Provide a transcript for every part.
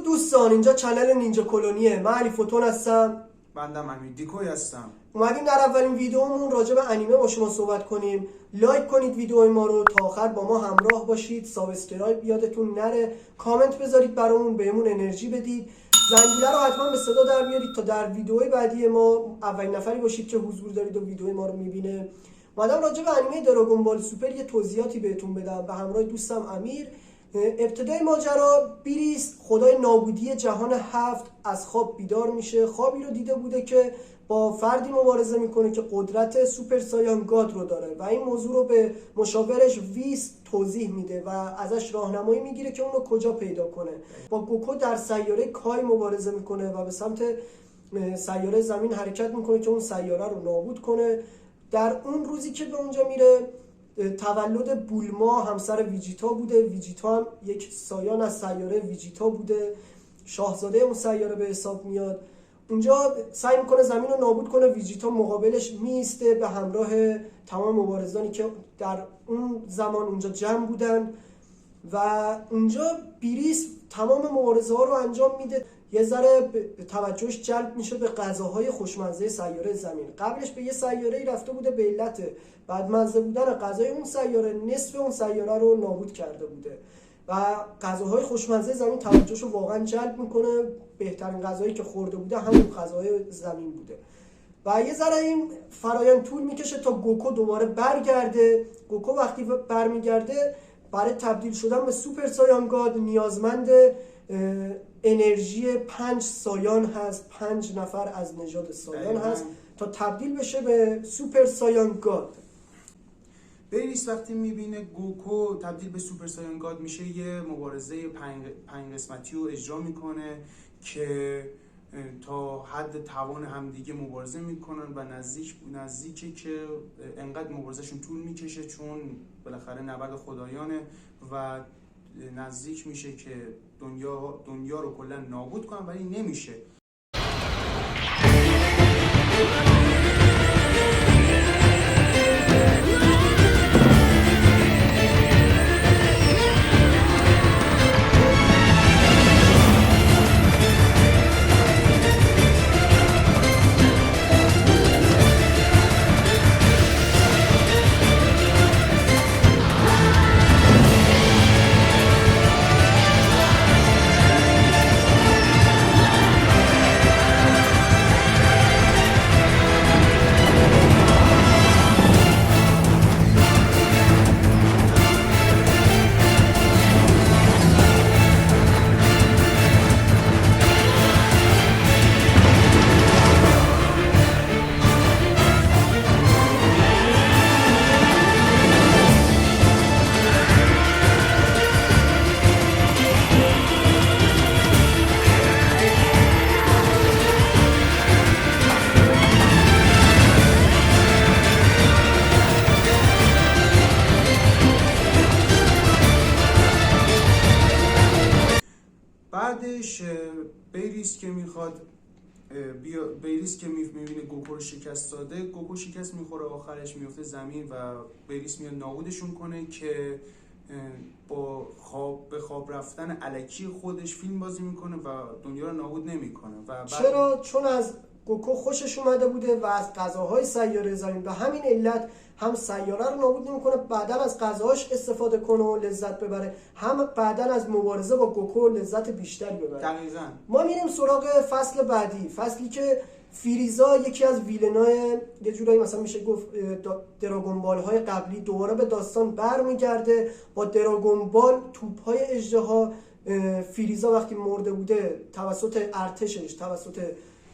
دوستان، اینجا چنل نینجا کلونیه. من علی فوتون هستم. بندم امیر دیکوی هستم. اومدیم در اولین ویدیومون راجع به انیمه با شما صحبت کنیم. لایک کنید ویدیوهای ما رو، تا آخر با ما همراه باشید. سابسکرایب یادتون نره، کامنت بذارید برامون، بهمون انرژی بدید. زنگوله رو حتما به صدا در بیارید تا در ویدیوهای بعدی ما اولین نفری باشید که حضور دارید و ویدیوهای ما رو میبینه. اومدم راجع به انیمه دراگون بال سوپر یه توضیحاتی بهتون بدم به همراه دوستم امیر. ابتدای ماجرا بیریست خدای نابودی جهان هفت از خواب بیدار میشه. خوابی رو دیده بوده که با فردی مبارزه میکنه که قدرت سوپر سایان گاد رو داره و این موضوع رو به مشاورش ویس توضیح میده و ازش راهنمایی میگیره که اونو کجا پیدا کنه. با گوکو در سیاره کای مبارزه میکنه و به سمت سیاره زمین حرکت میکنه که اون سیاره رو نابود کنه. در اون روزی که به اونجا میره تولد بولما همسر ویجیتا بوده. ویجیتا هم یک سایان از سیاره ویجیتا بوده، شاهزاده اون سیاره به حساب میاد. اونجا سعی میکنه زمین رو نابود کنه. ویجیتا مقابلش میسته به همراه تمام مبارزانی که در اون زمان اونجا جمع بودن و اونجا بیریس تمام مبارزه ها رو انجام میده. یه ذره توجهش جلب میشه به غذاهای خوشمزه سیاره زمین. قبلش به یه سیاره‌ای رفته بوده به علت بدمزه بودن غذای اون سیاره نصف اون سیاره رو نابود کرده بوده و غذاهای خوشمزه زمین توجهش رو واقعا جلب میکنه. بهترین غذایی که خورده بوده همون غذاهای زمین بوده و یه ذره این فرایند طول میکشه تا گوکو دوباره برگرده. گوکو وقتی برمیگرده برای تبدیل شدن به سوپر سایان گاد نیازمند انرژی 5 سایان هست. 5 نفر از نژاد سایان هست تا تبدیل بشه به سوپر سایان گاد. بیریس وقتی میبینه گوکو تبدیل به سوپر سایان گاد میشه یه مبارزه 5 قسمتی رو اجرا میکنه که تا حد توان همدیگه مبارزه میکنن و نزدیکه که انقدر مبارزهشون طول میکشه چون بالاخره نبرد خدایانه و نزدیک میشه که دنیا رو کلا نابود کنن ولی نمیشه. بعدش بیریس که میبینه گوکو رو شکست داده، گوکو شکست میخوره، آخرش میفته زمین و بیریس میاد نابودشون کنه که به خواب رفتن الکی خودش فیلم بازی میکنه و دنیا رو نابود نمیکنه. چرا؟ چون از گوکو خوشش اومده بوده و از غذاهای سیاره زمین، به همین علت هم سیاره رو نابود نمیکنه، بعداً از غذاهاش استفاده کنه و لذت ببره، هم بعداً از مبارزه با گوکو لذت بیشتری ببره. دقیقاً. ما میریم سراغ فصل بعدی، فصلی که فریزا یکی از ویلنای یه جورایی مثلا میشه گفت دراگون بال های قبلی دوباره به داستان برمیگرده با دراگون بال توپ‌های اژدها. فریزا وقتی مرده بوده توسط ارتشش، توسط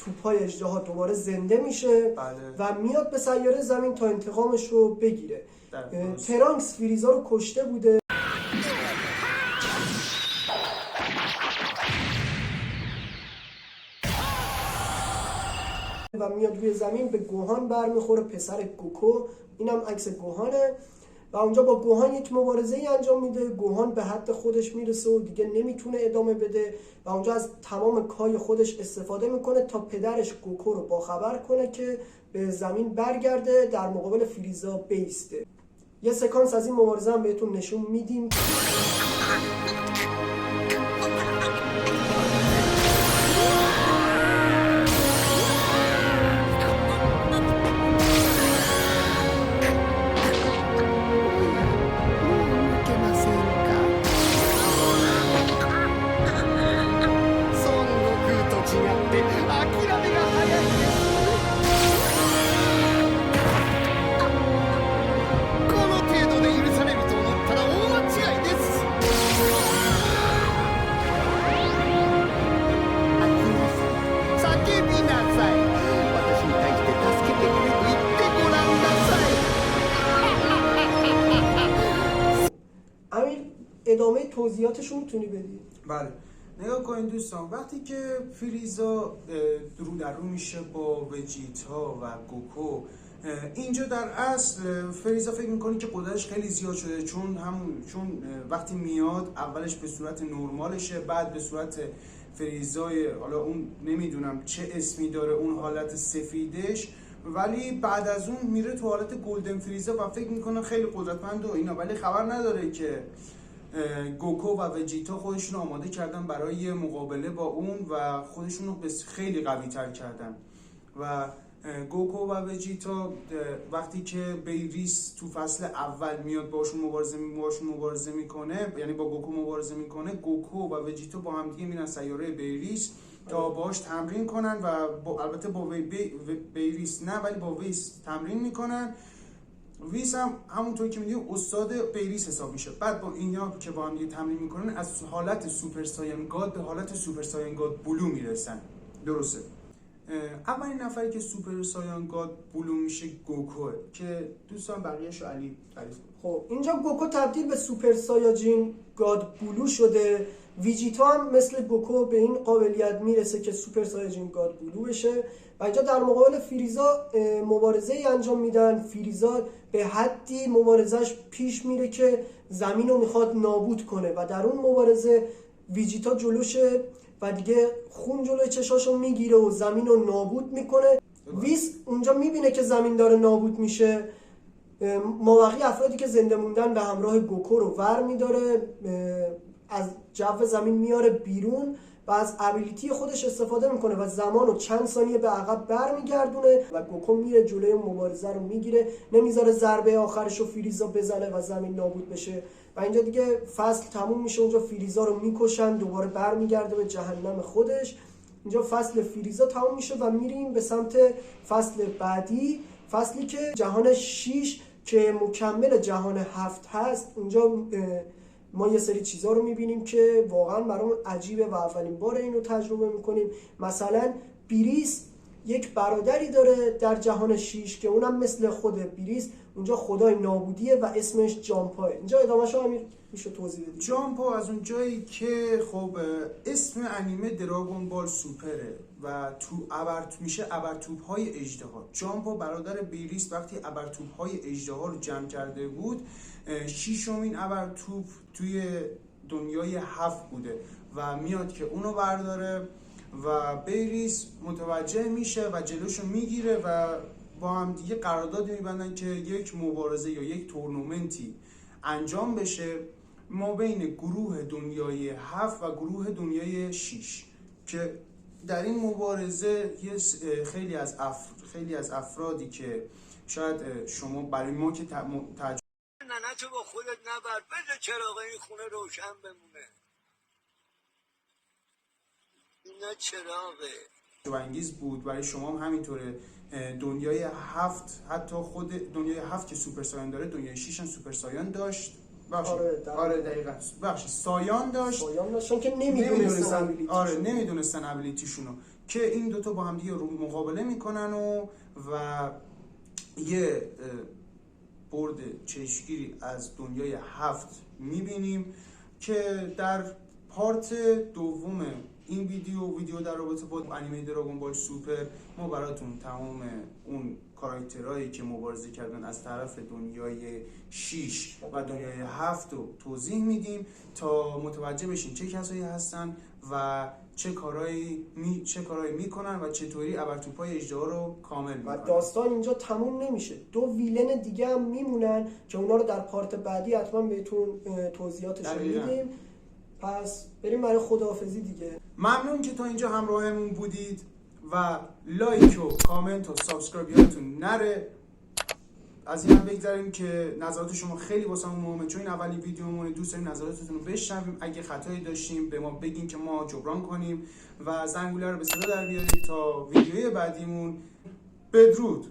توپ‌های اژدها دوباره زنده میشه و میاد به سیاره زمین تا انتقامش رو بگیره. ترانکس فریزا رو کشته بوده و میاد روی زمین به گوهان برمیخوره، پسر گوکو. اینم عکس گوهانه و اونجا با گوهان یک مبارزه ای انجام میده. گوهان به حد خودش میرسه و دیگه نمیتونه ادامه بده و اونجا از تمام کای خودش استفاده میکنه تا پدرش گوکو رو باخبر کنه که به زمین برگرده در مقابل فریزا بیسته. یه سکانس از این مبارزه هم بهتون نشون میدیم. توضیحاتش رو میتونی بدی؟ بله، نگاه کنید دوستان، وقتی که فریزا رو در رو میشه با وجیتا و گوکو، اینجا در اصل فریزا فکر میکنه که قدرتش خیلی زیاد شده، چون وقتی میاد اولش به صورت نرمالشه، بعد به صورت فریزای، حالا اون نمیدونم چه اسمی داره اون حالت سفیدش، ولی بعد از اون میره تو حالت گلدن فریزا و فکر میکنه خیلی قدرتمند و اینا، ولی خبر نداره که گوکو و وجیتا خودشون آماده کردن برای مقابله با اون و خودشون رو خیلی قوی تر کردن. و گوکو و وجیتا وقتی که بیریس تو فصل اول میاد باشون مبارزه میکنه، یعنی با گوکو مبارزه میکنه، گوکو و وجیتا با هم دیگه میرن سیاره بیریس تا باش تمرین کنن و البته با بیریس نه، ولی با ویس تمرین میکنن. ویس هم همونطور که میدونیم استاد بیریس حساب میشه. بعد با اینا که با هم دیگه تمرین میکنن از حالت سوپر سایان گاد به حالت سوپر سایان گاد بلو میرسن. درسته. اولین نفری که سوپر سایان گاد بلو میشه گوکوه که دوستان بقیه‌شو علی تعریف کنه. خب اینجا گوکو تبدیل به سوپر سایاجین گاد بلو شده. ویجیتا هم مثل گوکو به این قابلیت میرسه که سوپر سایاجین گاد بلو بشه و اینجا در مقابل فریزا مبارزه ای انجام میدن. فریزا به حدی مبارزش پیش میره که زمین رو میخواد نابود کنه و در اون مبارزه ویجیتا جلوشه و دیگه خون جلوی چشاشو میگیره و زمین رو نابود میکنه. ویس اونجا میبینه که زمین داره نابود میشه، مابقی افرادی که زنده موندن به همراه گوکو رو ور میداره، از جو زمین میاره بیرون و از ابیلیتی خودش استفاده میکنه و زمان رو چند ثانیه به عقب برمیگردونه و گوکو میره جلوی مبارزه رو میگیره، نمیذاره ضربه آخرش رو فریزا بزنه و زمین نابود بشه و اینجا دیگه فصل تموم میشه. اونجا فریزا رو میکشن، دوباره برمیگرده به جهنم خودش. اینجا فصل فریزا تموم میشه و میریم به سمت فصل بعدی، فصلی که جهان 6 که مکمل جهان 7 هست. اونجا ما یه سری چیزا رو میبینیم که واقعا برامون عجیبه و اولین بار اینو تجربه میکنیم. مثلا بیریس یک برادری داره در جهان 6 که اونم مثل خود بیریس اونجا خدای نابودیه و اسمش جامپاه. اینجا ادامه‌شو امیر میشه توضیح بدید؟ جامپا از اون جایی که خب اسم انیمه دراگون بال سوپره و تو میشه ابرتوب‌های اژدها. جامپا برادر بیریس وقتی ابرتوب‌های اژدها رو جمع کرده بود، ششمین ابرتوب توی دنیای 7 بوده و میاد که اونو برداره و بیریس متوجه میشه و جلوشو میگیره و با هم دیگه قرارداد میبندن که یک مبارزه یا یک تورنمنتی انجام بشه ما بین گروه دنیای 7 و گروه دنیای 6 که در این مبارزه خیلی از افرادی که شاید شما برای ما که ننتو با خودت نبر، بده چراغ این خونه روشن بمونه. اینا چراغه و انگیز بود برای شما هم همینطوره. دنیای 7 حتی خود دنیای 7 که سوپر سایان داره، دنیای 6 هم سوپر سایان داشت. آره دقیقاً. سایان داشتن که نمیدونستن ابیلیتیشونو، که این دوتا با هم دیگه رو مقابله میکنن و یه برد چشمگیری از دنیای 7 میبینیم که در پارت دوم این ویدیو در رابطه با انیمه دراگون بال سوپر ما براتون تمام اون کاراکترهایی که مبارزه کردن از طرف دنیای 6 و دنیای 7 رو توضیح میدیم تا متوجه بشین چه کسایی هستن و چه کارهایی میکنن و چطوری ابرتوپای اژدها رو کامل میکنن. و داستان اینجا تموم نمیشه، 2 ویلن دیگه هم میمونن که اونا رو در پارت بعدی حتما بهتون توضیحاتش رو میدیم. پس بریم برای خداحافظی دیگه. ممنون که تا اینجا همراهمون بودید و لایک و کامنت و سابسکرایب یادتون نره. از این هم بگذاریم که نظرات شما خیلی واسمون مهمه، چون این اولی ویدیومونه، دوست داریم نظراتتون رو بشنویم. اگه خطایی داشتیم به ما بگین که ما جبران کنیم و زنگوله رو به صدا در بیارید تا ویدیوی بعدیمون. بدرود.